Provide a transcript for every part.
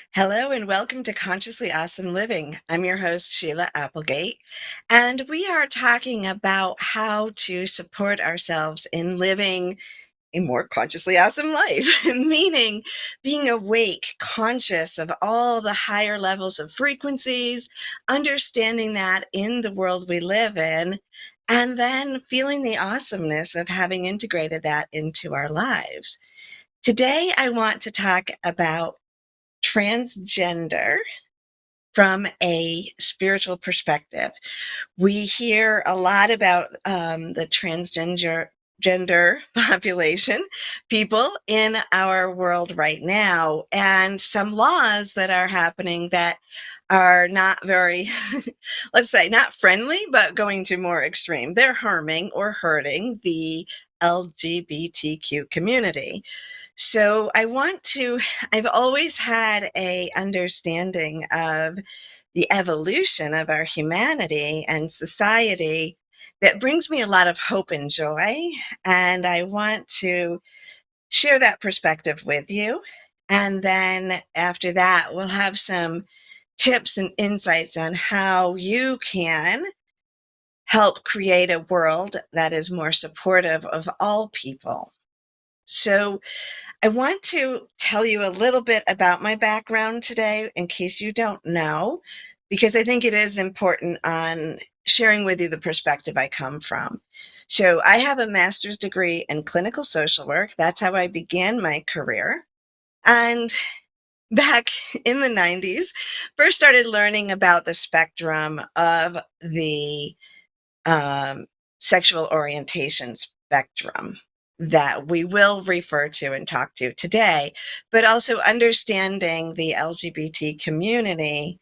Hello and welcome to Consciously Awesome Living. I'm your host, Sheila Applegate, and we are talking about how to support ourselves in living a more consciously awesome life, meaning being awake, conscious of all the higher levels of frequencies, understanding that in the world we live in, and then feeling the awesomeness of having integrated that into our lives. Today, I want to talk about transgender from a spiritual perspective. We hear a lot about the transgender gender population, people in our world right now, and some laws that are happening that are not very, let's say, not friendly, but going to more extreme. They're harming or hurting the LGBTQ community. So I've always had a understanding of the evolution of our humanity and society that brings me a lot of hope and joy. And I want to share that perspective with you. And then after that, we'll have some tips and insights on how you can help create a world that is more supportive of all people. So, I want to tell you a little bit about my background today in case you don't know, because I think it is important on sharing with you the perspective I come from. So, I have a master's degree in clinical social work. That's how I began my career. And back in the 90s, first started learning about the spectrum of the um, sexual orientation spectrum that we will refer to and talk to today, but also understanding the LGBT community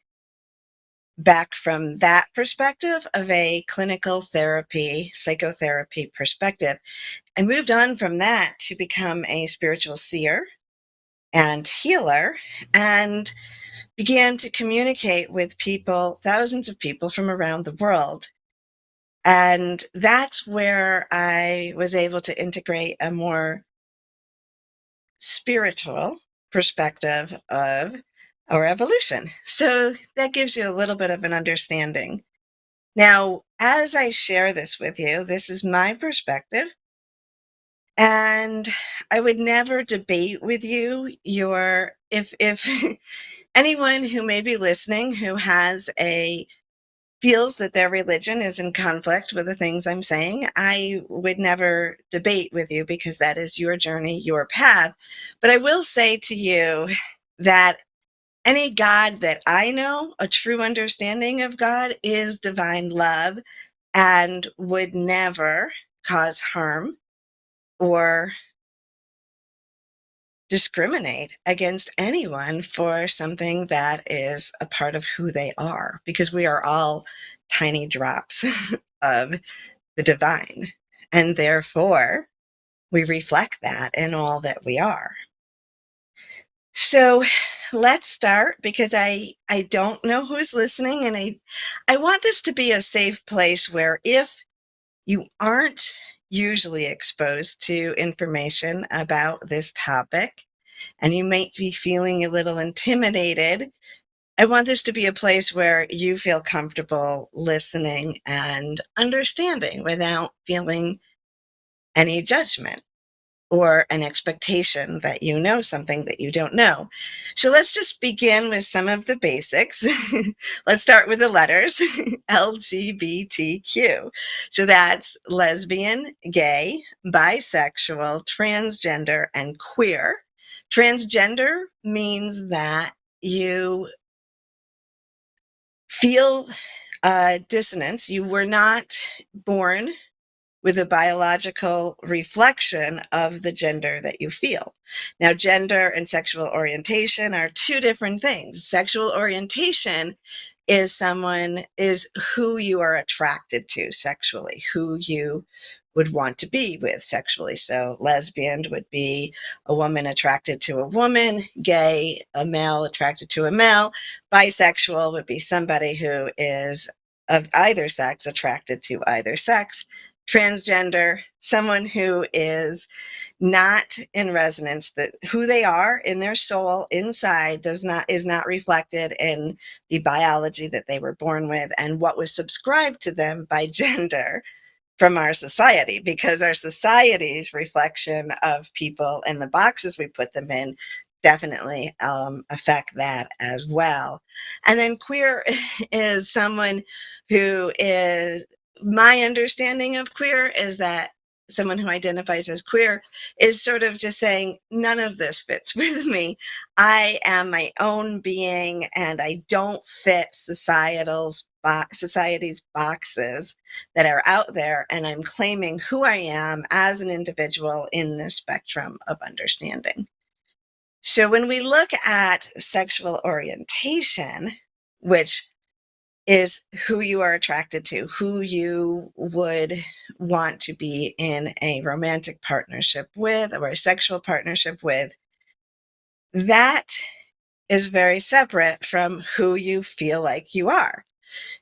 back from that perspective of a clinical therapy, psychotherapy perspective. I moved on from that to become a spiritual seer and healer and began to communicate with people, thousands of people from around the world. And that's where I was able to integrate a more spiritual perspective of our evolution. So that gives you a little bit of an understanding. Now, as I share this with you, this is my perspective. And I would never debate with you if anyone who may be listening who has a feels that their religion is in conflict with the things I'm saying, I would never debate with you because that is your journey, your path. But I will say to you that any God that I know, a true understanding of God, is divine love and would never cause harm or discriminate against anyone for something that is a part of who they are, because we are all tiny drops of the divine. And therefore, we reflect that in all that we are. So let's start because I don't know who's listening, and I want this to be a safe place where if you aren't usually exposed to information about this topic and you might be feeling a little intimidated, I want this to be a place where you feel comfortable listening and understanding without feeling any judgment or an expectation that you know something that you don't know. So let's just begin with some of the basics. Let's start with the letters LGBTQ. So that's lesbian, gay, bisexual, transgender, and queer. Transgender means that you feel dissonance. You were not born with a biological reflection of the gender that you feel. Now, gender and sexual orientation are two different things. Sexual orientation is who you are attracted to sexually, who you would want to be with sexually. So lesbian would be a woman attracted to a woman, gay, a male attracted to a male, bisexual would be somebody who is of either sex attracted to either sex, transgender, someone who is not in resonance, that who they are in their soul inside is not reflected in the biology that they were born with and what was subscribed to them by gender from our society, because our society's reflection of people and the boxes we put them in definitely affect that as well. And then queer is someone who is, my understanding of queer is that someone who identifies as queer is sort of just saying, none of this fits with me. I am my own being and I don't fit society's boxes that are out there, and I'm claiming who I am as an individual in this spectrum of understanding. So when we look at sexual orientation, which is who you are attracted to, who you would want to be in a romantic partnership with or a sexual partnership with, that is very separate from who you feel like you are.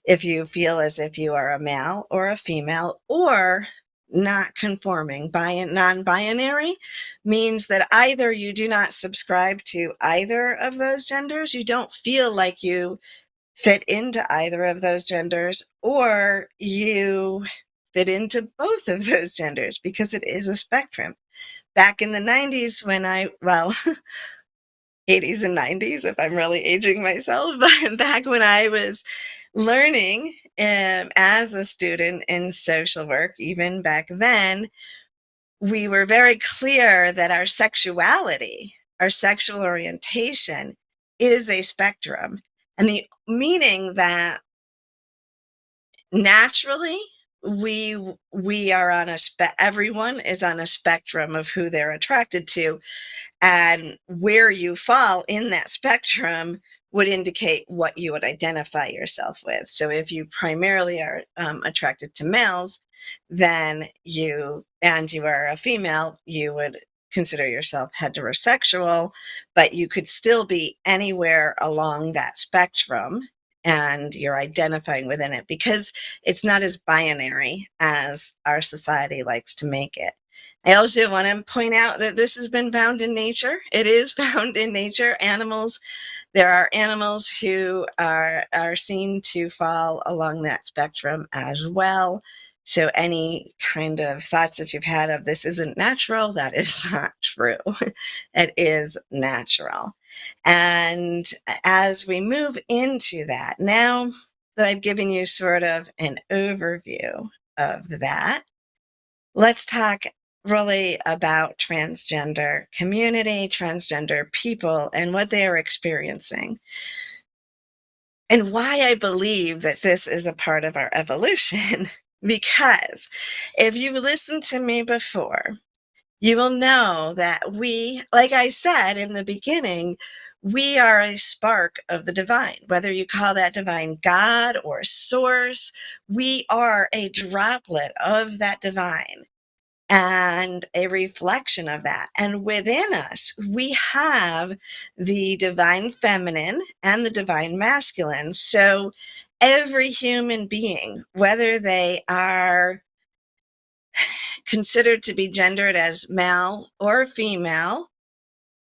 If you feel as if you are a male or a female or not conforming, non-binary means that either you do not subscribe to either of those genders, you don't feel like you fit into either of those genders, or you fit into both of those genders, because it is a spectrum. Back in the 90s well, 80s and 90s, if I'm really aging myself, but back when I was learning as a student in social work, even back then, we were very clear that our sexuality, our sexual orientation is a spectrum. And the meaning that naturally we are on everyone is on a spectrum of who they're attracted to, and where you fall in that spectrum would indicate what you would identify yourself with. So if you primarily are attracted to males, then you are a female, you would consider yourself heterosexual, but you could still be anywhere along that spectrum and you're identifying within it, because it's not as binary as our society likes to make it. I also want to point out that this has been found in nature. It is found in nature. There are animals who are seen to fall along that spectrum as well. So any kind of thoughts that you've had of this isn't natural, that is not true. It is natural. And as we move into that, now that I've given you sort of an overview of that, let's talk really about transgender community, transgender people, and what they are experiencing. And why I believe that this is a part of our evolution. Because if you've listened to me before, you will know that we, like I said in the beginning, we are a spark of the divine. Whether you call that divine God or source, we are a droplet of that divine and a reflection of that. And within us, we have the divine feminine and the divine masculine. So every human being, whether they are considered to be gendered as male or female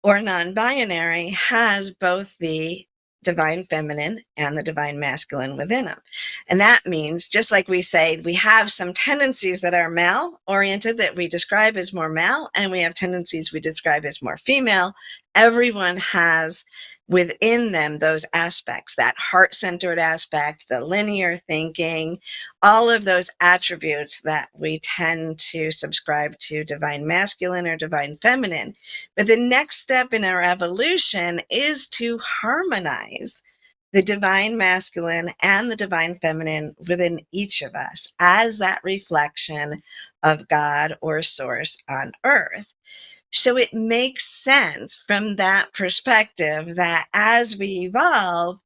or non-binary, has both the divine feminine and the divine masculine within them. And that means, just like we say, we have some tendencies that are male oriented that we describe as more male, and we have tendencies we describe as more female. Everyone has within them those aspects, that heart-centered aspect, the linear thinking, all of those attributes that we tend to subscribe to divine masculine or divine feminine. But the next step in our evolution is to harmonize the divine masculine and the divine feminine within each of us as that reflection of God or source on earth. So it makes sense from that perspective that as we evolve,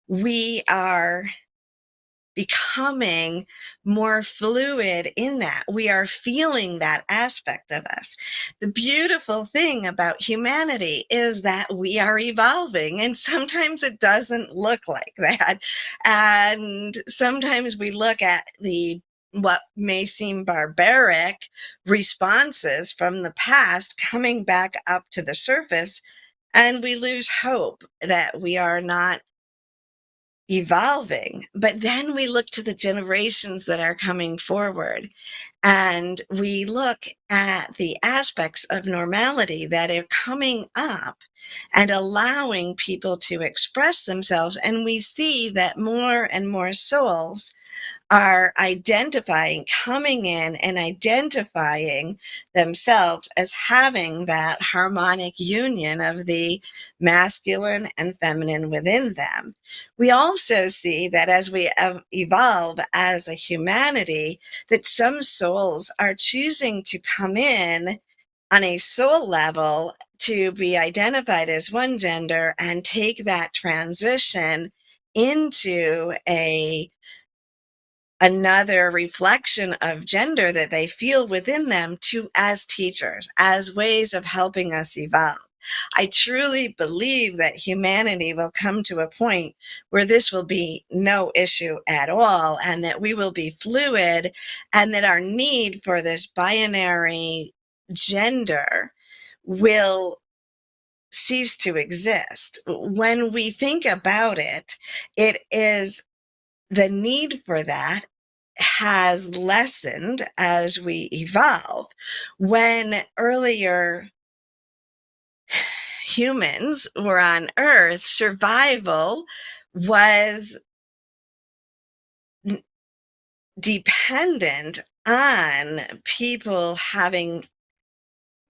we are becoming more fluid in that. We are feeling that aspect of us. The beautiful thing about humanity is that we are evolving, and sometimes it doesn't look like that. And sometimes we look at the what may seem barbaric responses from the past coming back up to the surface, and we lose hope that we are not evolving. But then we look to the generations that are coming forward, and we look at the aspects of normality that are coming up and allowing people to express themselves. And we see that more and more souls are identifying, coming in and identifying themselves as having that harmonic union of the masculine and feminine within them. We also see that as we evolve as a humanity, that some souls are choosing to come in on a soul level to be identified as one gender and take that transition into another reflection of gender that they feel within them to as teachers, as ways of helping us evolve. I truly believe that humanity will come to a point where this will be no issue at all, and that we will be fluid, and that our need for this binary gender will cease to exist. When we think about it, it is the need for that has lessened as we evolve. When earlier humans were on Earth, survival was dependent on people having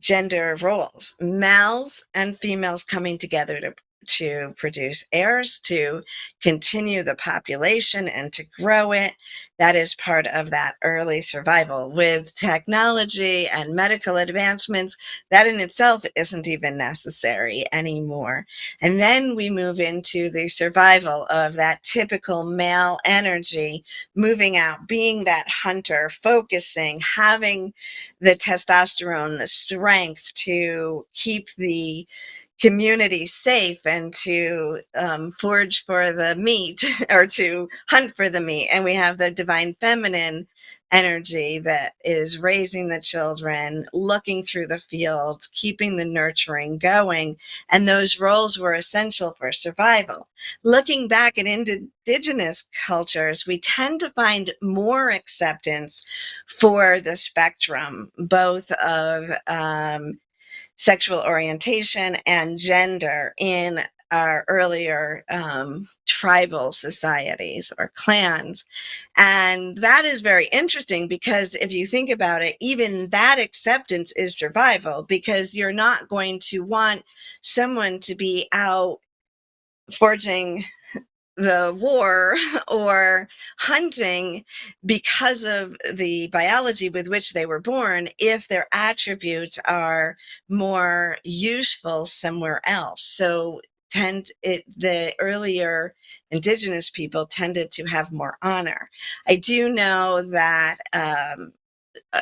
gender roles, males and females coming together to produce heirs, to continue the population and to grow it. That is part of that early survival. With technology and medical advancements, that in itself isn't even necessary anymore. And then we move into the survival of that typical male energy, moving out, being that hunter, focusing, having the testosterone, the strength to keep the community safe and to forage for the meat or to hunt for the meat. And we have the divine feminine energy that is raising the children, looking through the fields, keeping the nurturing going. And those roles were essential for survival. Looking back at indigenous cultures, we tend to find more acceptance for the spectrum, both of sexual orientation and gender in our earlier tribal societies or clans. And that is very interesting because if you think about it, even that acceptance is survival, because you're not going to want someone to be out forging the war or hunting because of the biology with which they were born if their attributes are more useful somewhere else. So the earlier indigenous people tended to have more honor. I do know that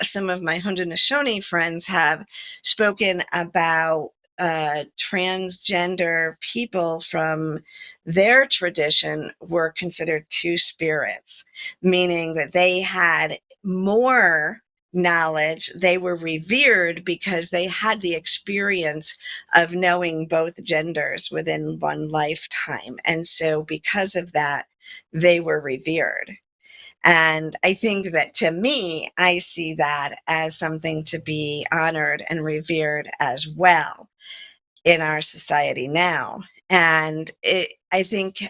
some of my Haudenosaunee friends have spoken about transgender people from their tradition were considered two spirits, meaning that they had more knowledge. They were revered because they had the experience of knowing both genders within one lifetime. And so because of that, they were revered. And I think that, to me, I see that as something to be honored and revered as well in our society now. And I think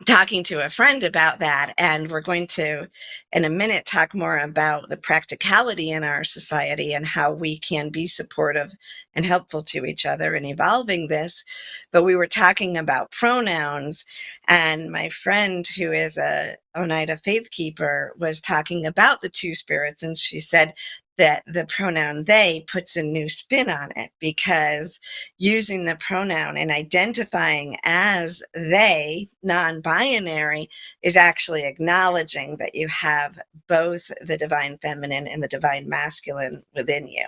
talking to a friend about that, and we're going to, in a minute, talk more about the practicality in our society and how we can be supportive and helpful to each other in evolving this. But we were talking about pronouns, and my friend, who is a Oneida faith keeper, was talking about the two spirits, and she said that the pronoun they puts a new spin on it, because using the pronoun and identifying as they, non-binary, is actually acknowledging that you have both the divine feminine and the divine masculine within you.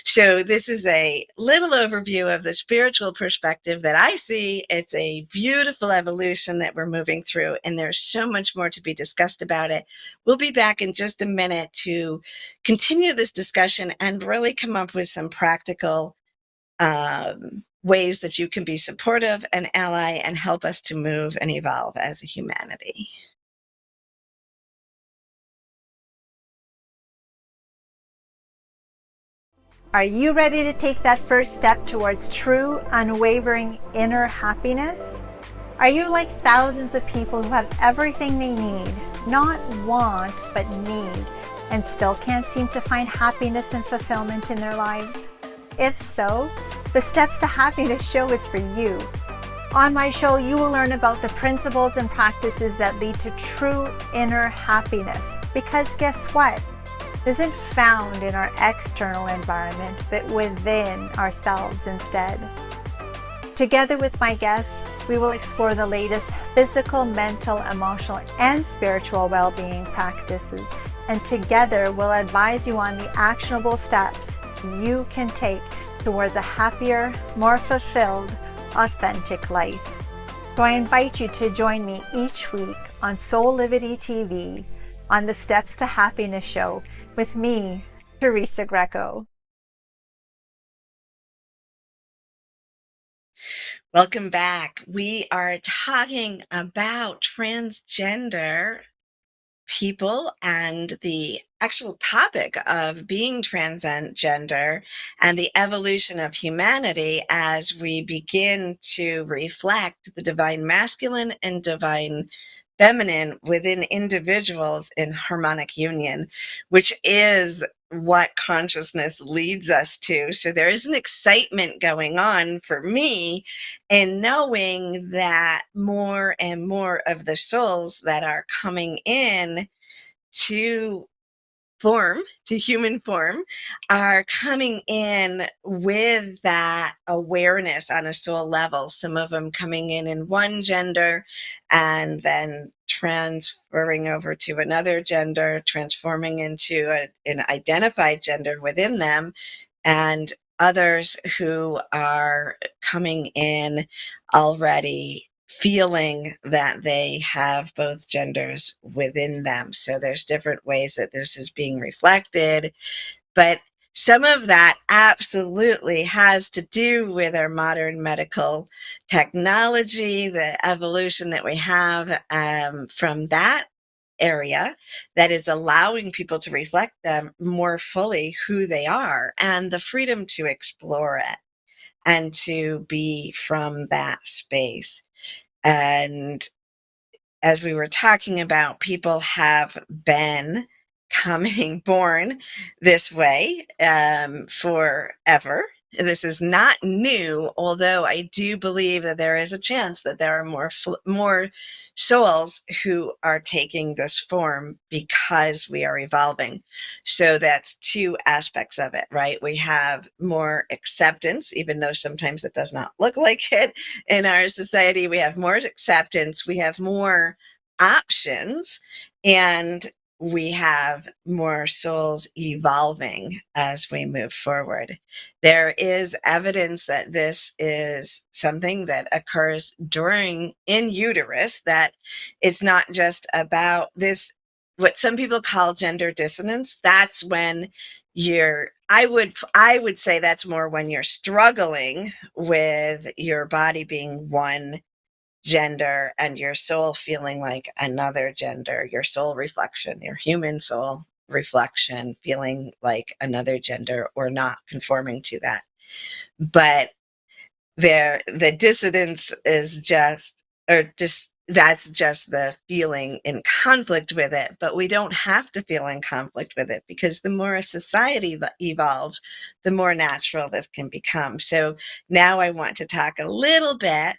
So this is a little overview of the spiritual perspective that I see. It's a beautiful evolution that we're moving through, and there's so much more to be discussed about it. We'll be back in just a minute to continue this discussion and really come up with some practical ways that you can be supportive and ally and help us to move and evolve as a humanity. Are you ready to take that first step towards true, unwavering inner happiness? Are you like thousands of people who have everything they need, not want, but need, and still can't seem to find happiness and fulfillment in their lives? If so, the Steps to Happiness show is for you. On my show, you will learn about the principles and practices that lead to true inner happiness. Because guess what? Isn't found in our external environment, but within ourselves instead. Together with my guests, we will explore the latest physical, mental, emotional, and spiritual well-being practices, and together we'll advise you on the actionable steps you can take towards a happier, more fulfilled, authentic life. So I invite you to join me each week on Soulivity TV on the Steps to Happiness show with me, Teresa Greco. Welcome back. We are talking about transgender people and the actual topic of being transgender and the evolution of humanity as we begin to reflect the divine masculine and divine feminine within individuals in harmonic union, which is what consciousness leads us to. So there is an excitement going on for me in knowing that more and more of the souls that are coming in to human form, are coming in with that awareness on a soul level. Some of them coming in one gender and then transferring over to another gender, transforming into an identified gender within them, and others who are coming in already feeling that they have both genders within them. So there's different ways that this is being reflected, but some of that absolutely has to do with our modern medical technology, the evolution that we have from that area that is allowing people to reflect them more fully who they are and the freedom to explore it and to be from that space. And as we were talking about, people have been born this way forever. This is not new, although I do believe that there is a chance that there are more souls who are taking this form because we are evolving. So that's two aspects of it, right? We have more acceptance, even though sometimes it does not look like it in our society. We have more acceptance, we have more options, and we have more souls evolving as we move forward. There is evidence that this is something that occurs in uterus, that it's not just about this, what some people call gender dissonance. That's when I would say that's more when you're struggling with your body being one gender and your soul feeling like another gender, your soul reflection, your human soul reflection feeling like another gender or not conforming to that. But the dissonance is that's just the feeling in conflict with it. But we don't have to feel in conflict with it, because the more a society evolves, the more natural this can become. So now I want to talk a little bit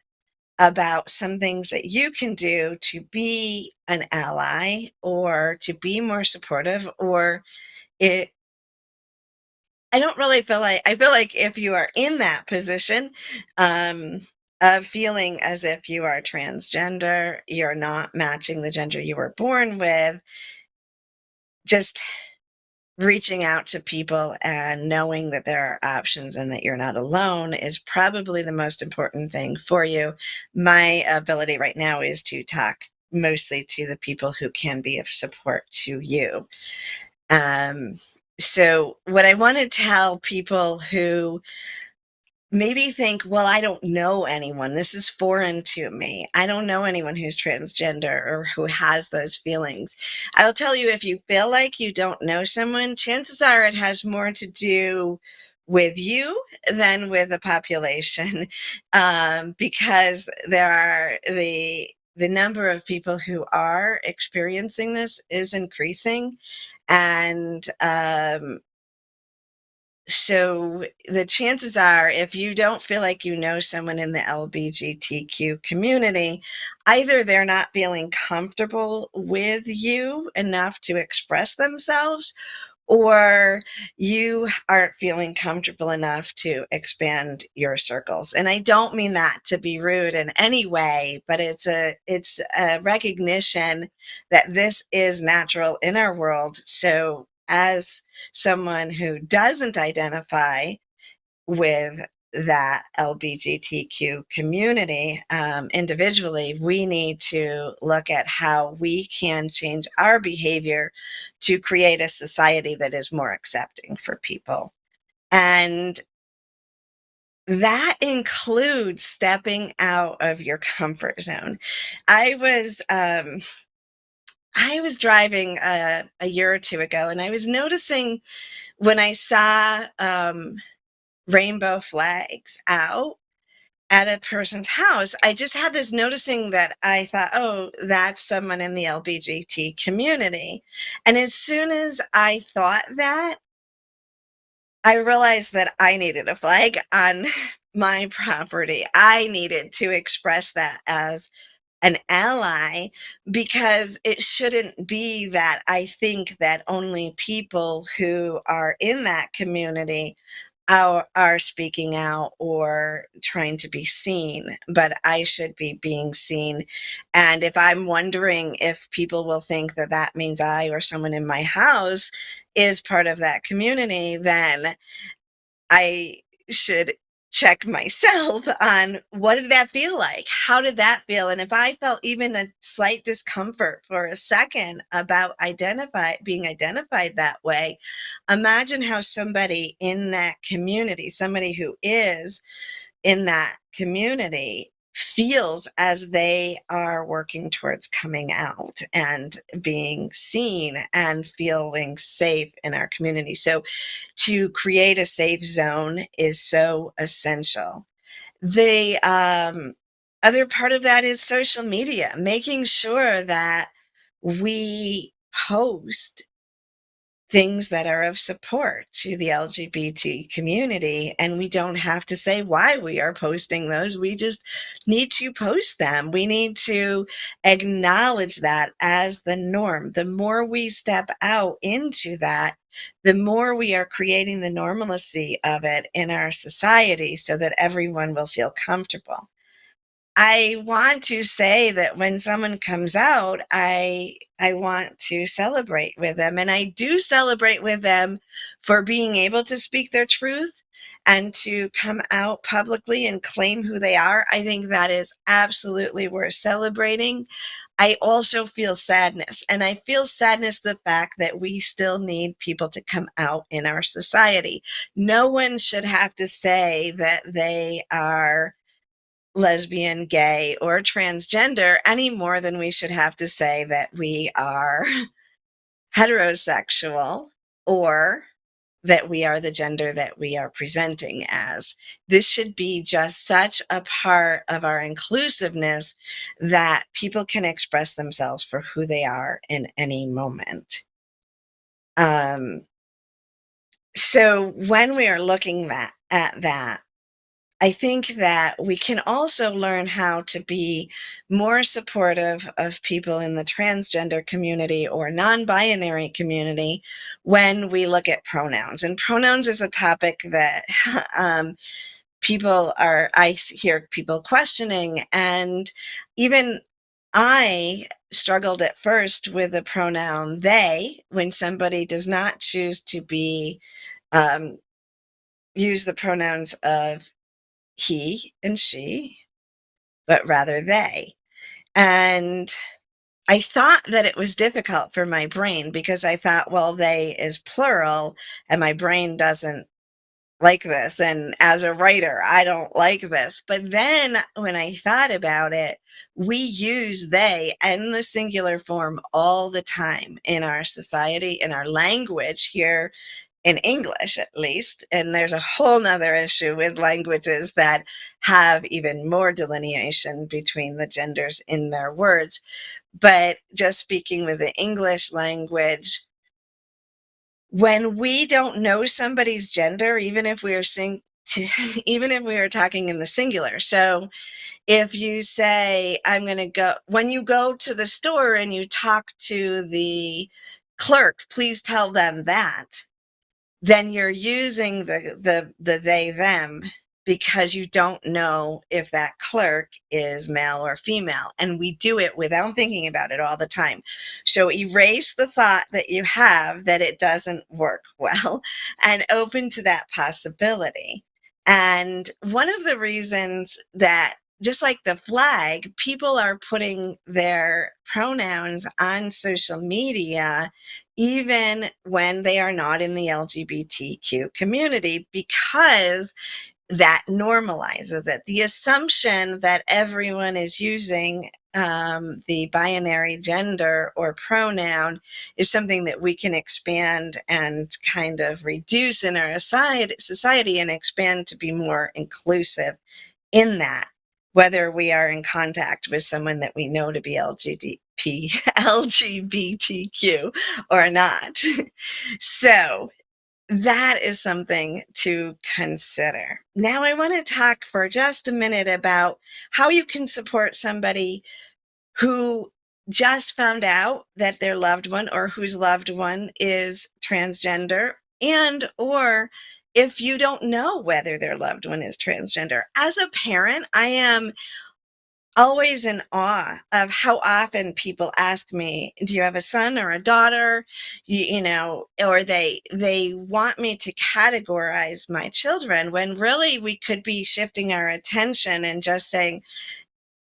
about some things that you can do to be an ally or to be more supportive, or I don't really feel like, I feel like if you are in that position, um, of feeling as if you are transgender, you're not matching the gender you were born with, just reaching out to people and knowing that there are options and that you're not alone is probably the most important thing for you. My ability right now is to talk mostly to the people who can be of support to you. Um, so, what I want to tell people who maybe think, well, I don't know anyone. This is foreign to me. I don't know anyone who's transgender or who has those feelings. I'll tell you, if you feel like you don't know someone, chances are it has more to do with you than with the population, because there are the number of people who are experiencing this is increasing, and so the chances are, if you don't feel like you know someone in the LGBTQ community, either they're not feeling comfortable with you enough to express themselves, or you aren't feeling comfortable enough to expand your circles. And I don't mean that to be rude in any way, but it's a recognition that this is natural in our world. So as someone who doesn't identify with that LGBTQ community, individually, we need to look at how we can change our behavior to create a society that is more accepting for people. And that includes stepping out of your comfort zone. I was I was driving a year or two ago, and I was noticing when I saw rainbow flags out at a person's house, I just had this noticing that I thought, oh, that's someone in the LGBT community. And as soon as I thought that, I realized that I needed a flag on my property. I needed to express that as an ally, because it shouldn't be that I think that only people who are in that community are speaking out or trying to be seen, but I should be being seen. And if I'm wondering if people will think that that means I or someone in my house is part of that community, then I should check myself on, what did that feel like? How did that feel? And if I felt even a slight discomfort for a second about being identified that way, imagine how somebody in that community, somebody who is in that community, feels as they are working towards coming out and being seen and feeling safe in our community. So to create a safe zone is so essential. The other part of that is social media, making sure that we post things that are of support to the LGBT community. And we don't have to say why we are posting those. We just need to post them. We need to acknowledge that as the norm. The more we step out into that, the more we are creating the normalcy of it in our society so that everyone will feel comfortable. I want to say that when someone comes out, I want to celebrate with them, and I do celebrate with them for being able to speak their truth and to come out publicly and claim who they are. I think that is absolutely worth celebrating. I also feel sadness, and I feel sadness the fact that we still need people to come out in our society. No one should have to say that they are lesbian, gay, or transgender any more than we should have to say that we are heterosexual or that we are the gender that we are presenting as. This should be just such a part of our inclusiveness that people can express themselves for who they are in any moment. So when we are looking at that, I think that we can also learn how to be more supportive of people in the transgender community or non-binary community when we look at pronouns. And pronouns is a topic that I hear people questioning, and even I struggled at first with the pronoun they when somebody does not choose to be um, use the pronouns of he and she, but rather they. And I thought that it was difficult for my brain because I thought, well, they is plural, and my brain doesn't like this. And as a writer, I don't like this. But then when I thought about it, we use they in the singular form all the time in our society, in our language here in English, at least. And there's a whole nother issue with languages that have even more delineation between the genders in their words. But just speaking with the English language, when we don't know somebody's gender, even if we are even if we are talking in the singular. So if you say, I'm going to go, when you go to the store and you talk to the clerk, please tell them that, then you're using the they them because you don't know if that clerk is male or female, and we do it without thinking about it all the time. So erase the thought that you have that it doesn't work well and open to that possibility. And one of the reasons that, just like the flag, people are putting their pronouns on social media even when they are not in the LGBTQ community, because that normalizes it. The assumption that everyone is using the binary gender or pronoun is something that we can expand and kind of reduce in our society and expand to be more inclusive in that, whether we are in contact with someone that we know to be LGBTQ or not. So that is something to consider. Now, I want to talk for just a minute about how you can support somebody who just found out that their loved one or whose loved one is transgender, and or if you don't know whether their loved one is transgender. As a parent, I am always in awe of how often people ask me, do you have a son or a daughter? You know, or they want me to categorize my children when really we could be shifting our attention and just saying,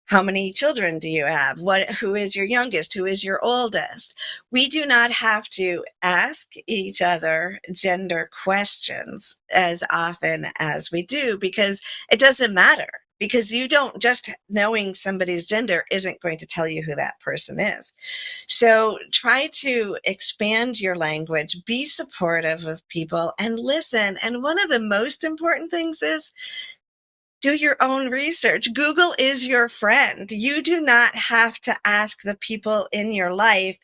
how many children do you have? Who is your youngest? Who is your oldest? We do not have to ask each other gender questions as often as we do, because it doesn't matter. Because you don't, just knowing somebody's gender isn't going to tell you who that person is. So try to expand your language, be supportive of people, and listen. And one of the most important things is, do your own research. Google is your friend. You do not have to ask the people in your life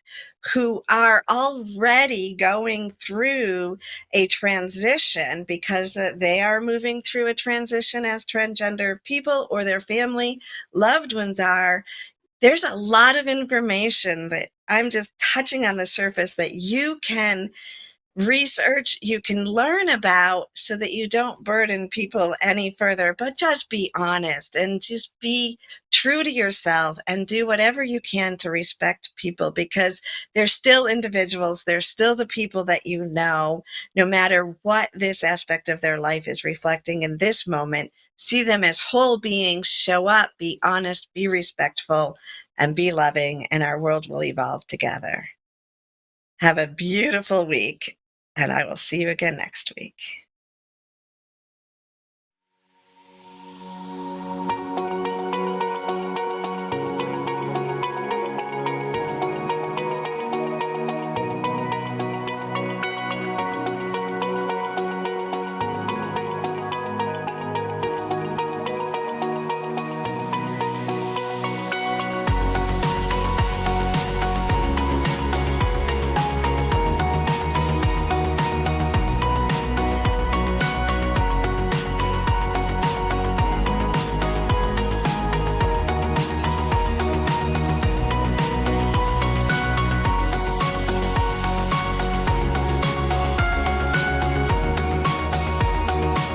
who are already going through a transition because they are moving through a transition as transgender people, or their family loved ones are. There's a lot of information that I'm just touching on the surface that you can research, you can learn about, so that you don't burden people any further, but just be honest and just be true to yourself and do whatever you can to respect people, because they're still individuals. They're still the people that you know, no matter what this aspect of their life is reflecting in this moment. See them as whole beings, show up, be honest, be respectful, and be loving, and our world will evolve together. Have a beautiful week, and I will see you again next week.